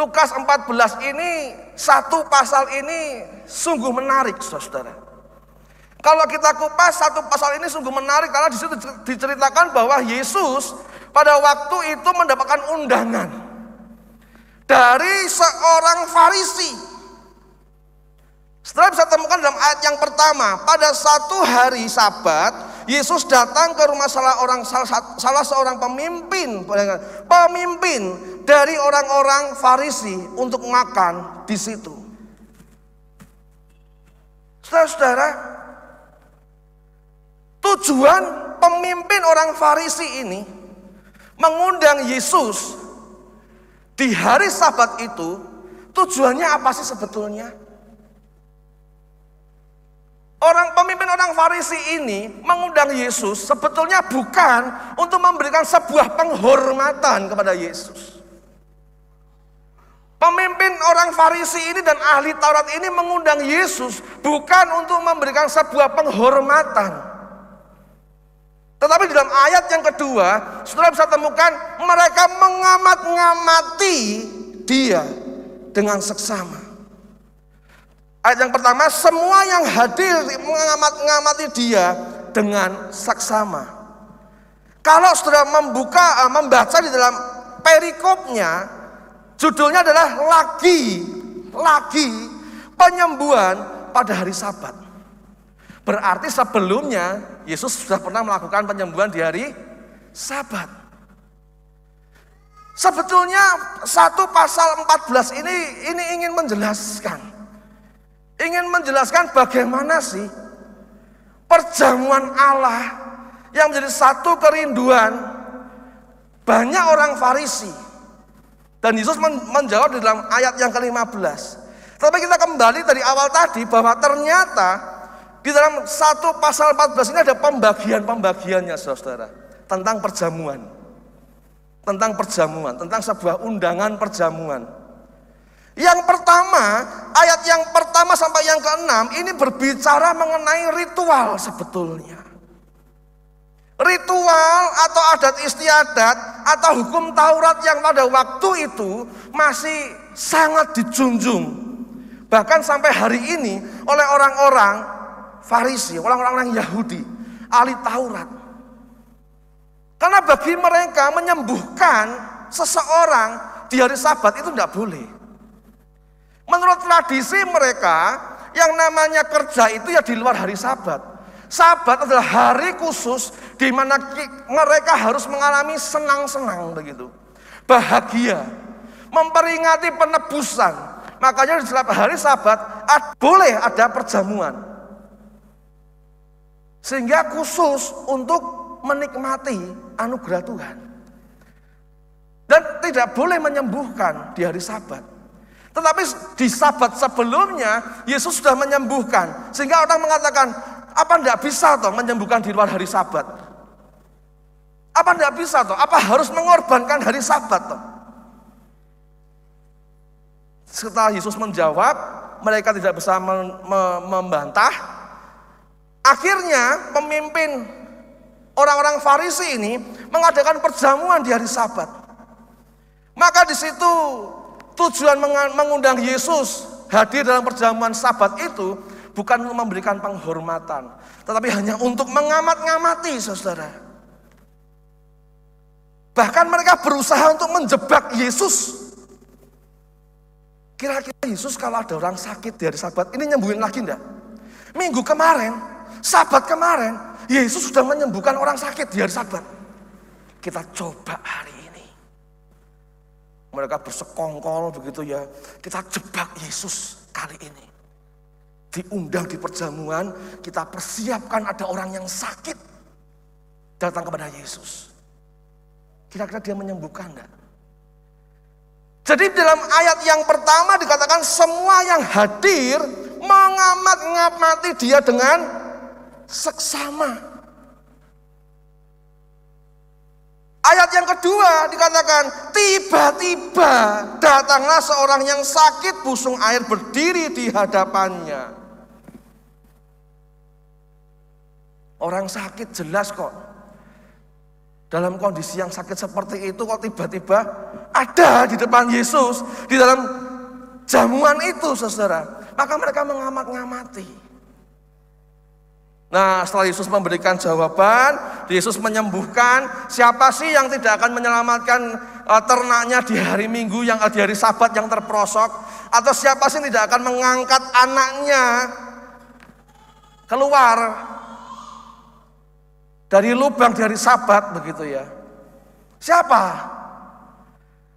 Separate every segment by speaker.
Speaker 1: Lukas 14 ini, satu pasal ini sungguh menarik, saudara. Kalau kita kupas, satu pasal ini sungguh menarik karena di situ diceritakan bahwa Yesus pada waktu itu mendapatkan undangan dari seorang Farisi. Setelah bisa temukan dalam ayat yang pertama, pada satu hari Sabat, Yesus datang ke rumah salah seorang pemimpin dari orang-orang Farisi untuk makan di situ. Saudara-saudara, tujuan pemimpin orang Farisi ini mengundang Yesus di hari Sabat itu, tujuannya apa sih sebetulnya? Pemimpin orang Farisi ini mengundang Yesus sebetulnya bukan untuk memberikan sebuah penghormatan kepada Yesus. Pemimpin orang Farisi ini dan ahli Taurat ini mengundang Yesus bukan untuk memberikan sebuah penghormatan. Tetapi di dalam ayat yang kedua, saudara bisa temukan mereka mengamat-ngamati dia dengan seksama. Ayat yang pertama, semua yang hadir mengamat-ngamati dia dengan saksama. Kalau saudara membaca di dalam perikopnya, judulnya adalah lagi penyembuhan pada hari Sabat. Berarti sebelumnya Yesus sudah pernah melakukan penyembuhan di hari Sabat. Sebetulnya satu pasal 14 ini ingin menjelaskan bagaimana sih perjamuan Allah yang menjadi satu kerinduan banyak orang Farisi. Dan Yesus menjawab di dalam ayat yang ke-15. Tapi kita kembali dari awal tadi bahwa ternyata di dalam satu pasal 14 ini ada pembagiannya, saudara, tentang perjamuan. Tentang sebuah undangan perjamuan. Yang pertama, ayat yang pertama sampai yang ke-6 ini berbicara mengenai ritual sebetulnya. Ritual atau adat istiadat atau hukum Taurat yang pada waktu itu masih sangat dijunjung. Bahkan sampai hari ini oleh orang-orang Farisi, orang-orang Yahudi, ahli Taurat. Karena bagi mereka menyembuhkan seseorang di hari Sabat itu tidak boleh. Menurut tradisi mereka, yang namanya kerja itu ya di luar hari Sabat. Sabat adalah hari khusus di mana mereka harus mengalami senang-senang begitu. Bahagia, memperingati penebusan. Makanya di hari Sabat boleh ada perjamuan. Sehingga khusus untuk menikmati anugerah Tuhan. Dan tidak boleh menyembuhkan di hari Sabat. Tetapi di Sabat sebelumnya Yesus sudah menyembuhkan. Sehingga orang mengatakan, apa tidak bisa toh menyembuhkan di luar hari Sabat? Apa tidak bisa toh? Apa harus mengorbankan hari Sabat toh? Setelah Yesus menjawab, mereka tidak bisa membantah. Akhirnya pemimpin orang-orang Farisi ini mengadakan perjamuan di hari Sabat. Maka di situ tujuan mengundang Yesus hadir dalam perjamuan Sabat itu bukan untuk memberikan penghormatan, tetapi hanya untuk mengamat-ngamati, saudara. Bahkan mereka berusaha untuk menjebak Yesus. Kira-kira Yesus kalau ada orang sakit di hari Sabat ini nyembuhin lagi enggak? Minggu kemarin, Sabat kemarin, Yesus sudah menyembuhkan orang sakit di hari Sabat. Kita coba hari ini. Mereka bersekongkol begitu ya. Kita jebak Yesus kali ini. Diundang di perjamuan, kita persiapkan ada orang yang sakit datang kepada Yesus. Kira-kira dia menyembuhkan enggak? Jadi dalam ayat yang pertama dikatakan semua yang hadir mengamat-ngamati dia dengan seksama. Ayat yang kedua dikatakan tiba-tiba datanglah seorang yang sakit busung air berdiri di hadapannya. Orang sakit jelas kok. Dalam kondisi yang sakit seperti itu kok tiba-tiba ada di depan Yesus, di dalam jamuan itu, saudara, maka mereka mengamat-ngamati. Nah, setelah Yesus memberikan jawaban, Yesus menyembuhkan. Siapa sih yang tidak akan menyelamatkan ternaknya di hari Minggu, yang di hari Sabat yang terperosok? Atau siapa sih yang tidak akan mengangkat anaknya keluar dari lubang di hari Sabat, begitu ya? Siapa?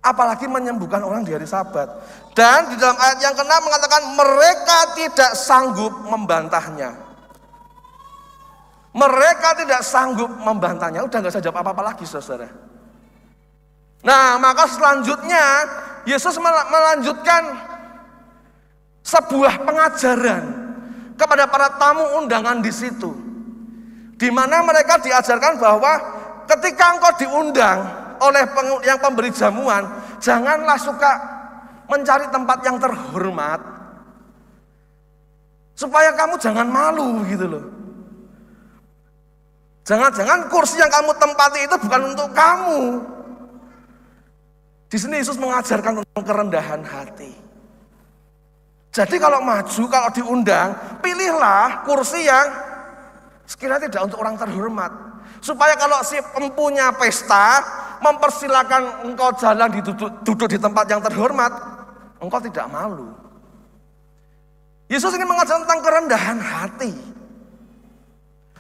Speaker 1: Apalagi menyembuhkan orang di hari Sabat. Dan di dalam ayat yang ke-6 mengatakan mereka tidak sanggup membantahnya. Mereka tidak sanggup membantahnya. Udah gak usah jawab apa-apa lagi, saudara. Nah, maka selanjutnya Yesus melanjutkan sebuah pengajaran kepada para tamu undangan di situ, di mana mereka diajarkan bahwa ketika engkau diundang oleh yang pemberi jamuan, janganlah suka mencari tempat yang terhormat, supaya kamu jangan malu gitu loh. Jangan-jangan kursi yang kamu tempati itu bukan untuk kamu. Di sini Yesus mengajarkan tentang kerendahan hati. Jadi kalau maju, kalau diundang, pilihlah kursi yang sekiranya tidak untuk orang terhormat. Supaya kalau si empunya pesta mempersilakan engkau jalan duduk di tempat yang terhormat, engkau tidak malu. Yesus ingin mengajar tentang kerendahan hati.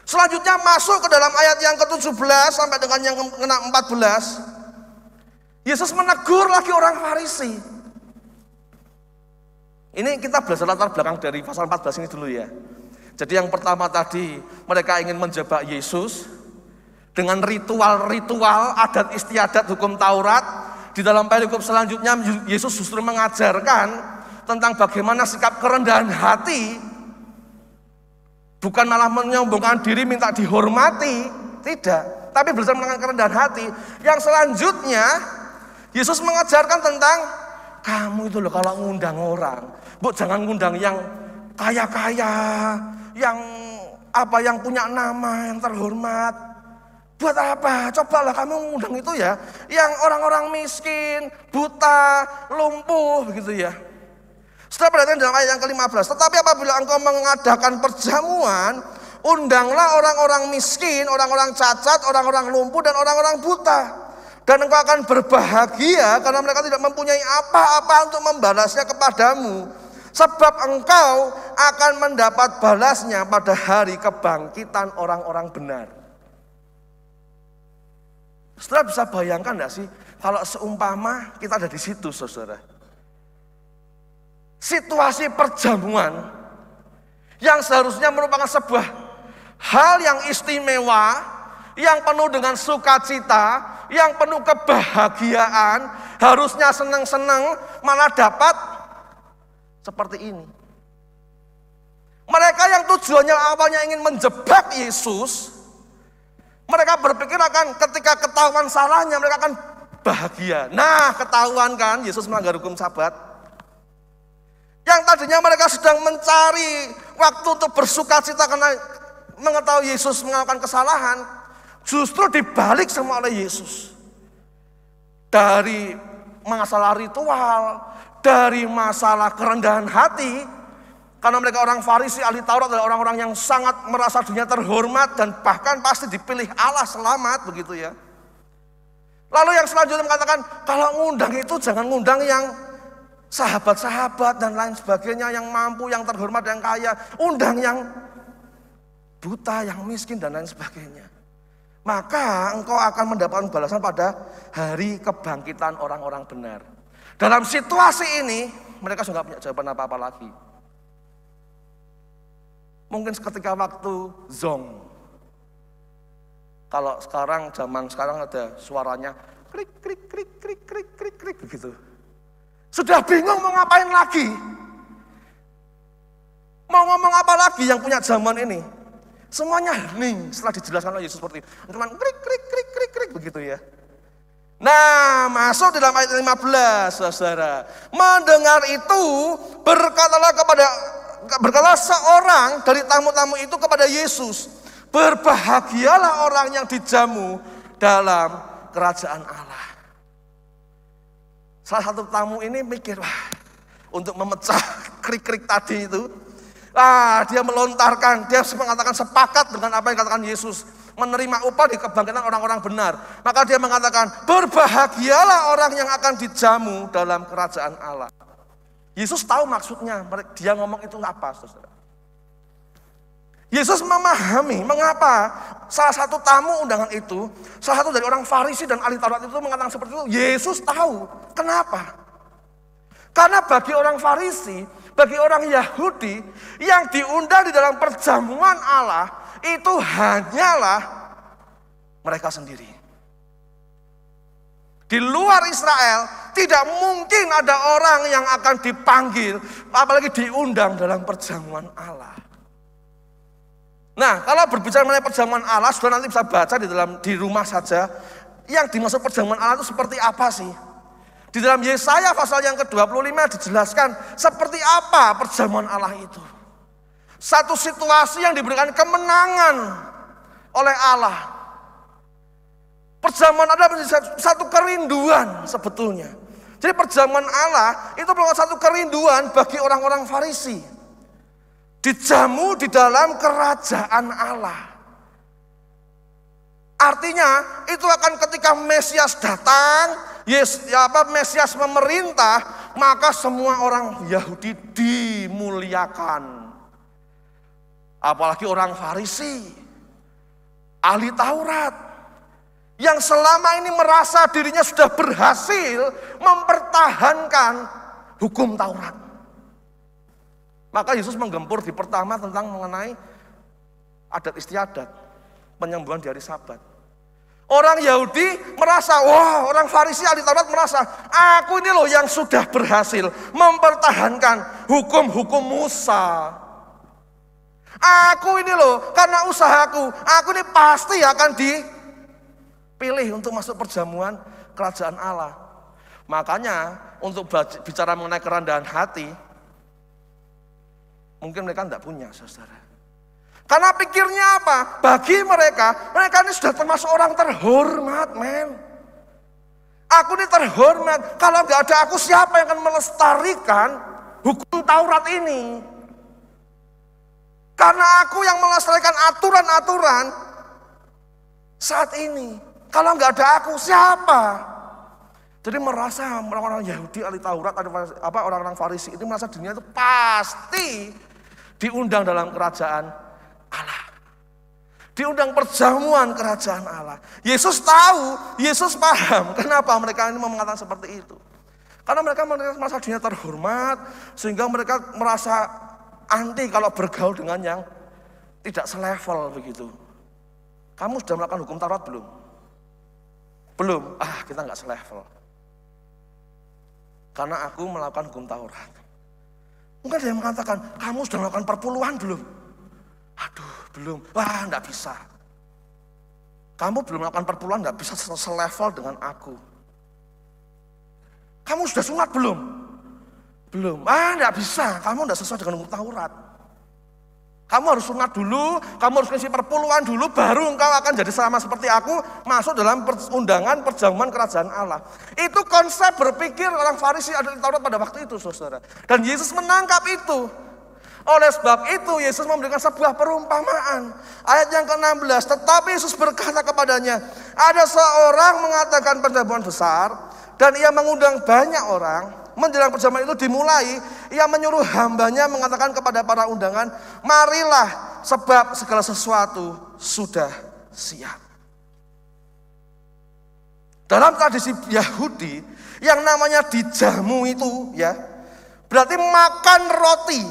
Speaker 1: Selanjutnya masuk ke dalam ayat yang ke-17 sampai dengan yang ke-14. Yesus menegur lagi orang Farisi. Ini kita belajar latar belakang dari pasal 14 ini dulu ya. Jadi yang pertama tadi, mereka ingin menjebak Yesus dengan ritual-ritual, adat istiadat, hukum Taurat. Di dalam perikop selanjutnya Yesus justru mengajarkan tentang bagaimana sikap kerendahan hati. Bukan malah menyombongkan diri minta dihormati, tidak. Tapi belajar tentang kerendahan hati. Yang selanjutnya Yesus mengajarkan tentang kamu itu loh kalau ngundang orang, jangan ngundang yang kaya-kaya, yang punya nama yang terhormat. Buat apa? Cobalah kamu ngundang itu ya, yang orang-orang miskin, buta, lumpuh begitu ya. Setelah perhatian dalam ayat yang ke-15, tetapi apabila engkau mengadakan perjamuan, undanglah orang-orang miskin, orang-orang cacat, orang-orang lumpuh, dan orang-orang buta. Dan engkau akan berbahagia karena mereka tidak mempunyai apa-apa untuk membalasnya kepadamu. Sebab engkau akan mendapat balasnya pada hari kebangkitan orang-orang benar. Saudara bisa bayangkan enggak sih kalau seumpama kita ada di situ, saudara? Situasi perjamuan yang seharusnya merupakan sebuah hal yang istimewa, yang penuh dengan sukacita, yang penuh kebahagiaan, harusnya senang-senang, malah dapat seperti ini. Mereka yang tujuannya awalnya ingin menjebak Yesus, mereka berpikir akan ketika ketahuan salahnya mereka akan bahagia. Nah, ketahuan kan Yesus melanggar hukum Sabat. Yang tadinya mereka sedang mencari waktu untuk bersukacita karena mengetahui Yesus melakukan kesalahan, justru dibalik sama oleh Yesus. Dari masalah ritual, dari masalah kerendahan hati, karena mereka orang Farisi, ahli Taurat adalah orang-orang yang sangat merasa dirinya terhormat dan bahkan pasti dipilih Allah selamat begitu ya. Lalu yang selanjutnya mengatakan, kalau ngundang itu jangan ngundang yang sahabat-sahabat dan lain sebagainya, yang mampu, yang terhormat, yang kaya. Undang yang buta, yang miskin dan lain sebagainya. Maka engkau akan mendapatkan balasan pada hari kebangkitan orang-orang benar. Dalam situasi ini mereka sudah punya jawaban apa-apa lagi. Mungkin ketika waktu zong. Kalau sekarang, zaman sekarang ada suaranya krik krik krik krik krik krik krik begitu. Sudah bingung mau ngapain lagi? Mau ngomong apa lagi yang punya zaman ini? Semuanya hening setelah dijelaskan oleh Yesus seperti itu. Cuman krik krik krik krik krik begitu ya. Nah, masuk di dalam ayat 15, saudara. Mendengar itu, berkatalah seorang dari tamu-tamu itu kepada Yesus, berbahagialah orang yang dijamu dalam kerajaan Allah. Salah satu tamu ini mikir, wah, untuk memecah krik-krik tadi itu, dia melontarkan, dia mengatakan sepakat dengan apa yang dikatakan Yesus. Menerima upah di kebangkitan orang-orang benar. Maka dia mengatakan, berbahagialah orang yang akan dijamu dalam kerajaan Allah. Yesus tahu maksudnya, dia ngomong itu apa, saudara. Yesus memahami mengapa salah satu tamu undangan itu, salah satu dari orang Farisi dan ahli Taurat itu mengatakan seperti itu. Yesus tahu kenapa. Karena bagi orang Farisi, bagi orang Yahudi yang diundang di dalam perjamuan Allah, itu hanyalah mereka sendiri. Di luar Israel tidak mungkin ada orang yang akan dipanggil, apalagi diundang dalam perjamuan Allah. Nah, kalau berbicara mengenai perjamuan Allah, saudara nanti bisa baca di rumah saja. Yang dimaksud perjamuan Allah itu seperti apa sih? Di dalam Yesaya pasal yang ke-25 dijelaskan seperti apa perjamuan Allah itu. Satu situasi yang diberikan kemenangan oleh Allah. Perjamuan adalah satu kerinduan sebetulnya. Jadi perjamuan Allah itu merupakan satu kerinduan bagi orang-orang Farisi. Dijamu di dalam kerajaan Allah. Artinya itu akan ketika Mesias datang, Mesias memerintah, maka semua orang Yahudi dimuliakan. Apalagi orang Farisi, ahli Taurat, yang selama ini merasa dirinya sudah berhasil mempertahankan hukum Taurat. Maka Yesus menggempur di pertama tentang mengenai adat istiadat, penyembahan di hari Sabat. Orang Yahudi merasa, wah, orang Farisi ahli Taurat merasa, aku ini loh yang sudah berhasil mempertahankan hukum-hukum Musa. Aku ini loh, karena usahaku, aku ini pasti akan dipilih untuk masuk perjamuan kerajaan Allah. Makanya untuk bicara mengenai kerendahan hati, mungkin mereka tidak punya, saudara. Karena pikirnya apa? Bagi mereka ini sudah termasuk orang terhormat, men. Aku ini terhormat, kalau nggak ada aku siapa yang akan melestarikan hukum Taurat ini? Karena aku yang melestarikan aturan-aturan saat ini. Kalau nggak ada aku, siapa? Jadi merasa orang-orang Yahudi, ahli Taurat, orang-orang Farisi itu merasa dunia itu pasti diundang dalam kerajaan Allah. Diundang perjamuan kerajaan Allah. Yesus tahu, Yesus paham kenapa mereka ini mengatakan seperti itu. Karena mereka merasa dunia terhormat, sehingga mereka merasa anti kalau bergaul dengan yang tidak selevel begitu. Kamu sudah melakukan hukum Taurat belum? Belum. Kita nggak selevel. Karena aku melakukan hukum Taurat. Mungkin ada yang mengatakan, kamu sudah melakukan perpuluhan belum? Aduh, belum. Wah, enggak bisa. Kamu belum melakukan perpuluhan, enggak bisa selevel dengan aku. Kamu sudah sunat belum? Belum. Enggak bisa. Kamu enggak sesuai dengan hukum Taurat. Kamu harus sunat dulu, kamu harus ngisi perpuluhan dulu, baru engkau akan jadi sama seperti aku, masuk dalam undangan perjamuan kerajaan Allah. Itu konsep berpikir orang Farisi ahli Taurat pada waktu itu, saudara. Dan Yesus menangkap itu. Oleh sebab itu Yesus memberikan sebuah perumpamaan. Ayat yang ke-16, tetapi Yesus berkata kepadanya, ada seorang mengatakan perjamuan besar, dan ia mengundang banyak orang. Menjelang perjamuan itu dimulai, ia menyuruh hambanya mengatakan kepada para undangan, marilah sebab segala sesuatu sudah siap. Dalam tradisi Yahudi, yang namanya dijamu itu ya, berarti makan roti.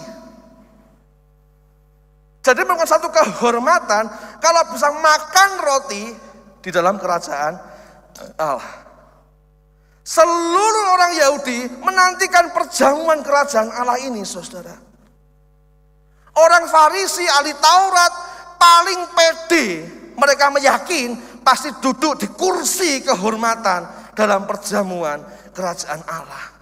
Speaker 1: Jadi merupakan satu kehormatan kalau bisa makan roti di dalam kerajaan Allah. Seluruh orang Yahudi menantikan perjamuan kerajaan Allah ini, saudara. Orang Farisi, ahli Taurat, paling pede. Mereka meyakin pasti duduk di kursi kehormatan dalam perjamuan kerajaan Allah.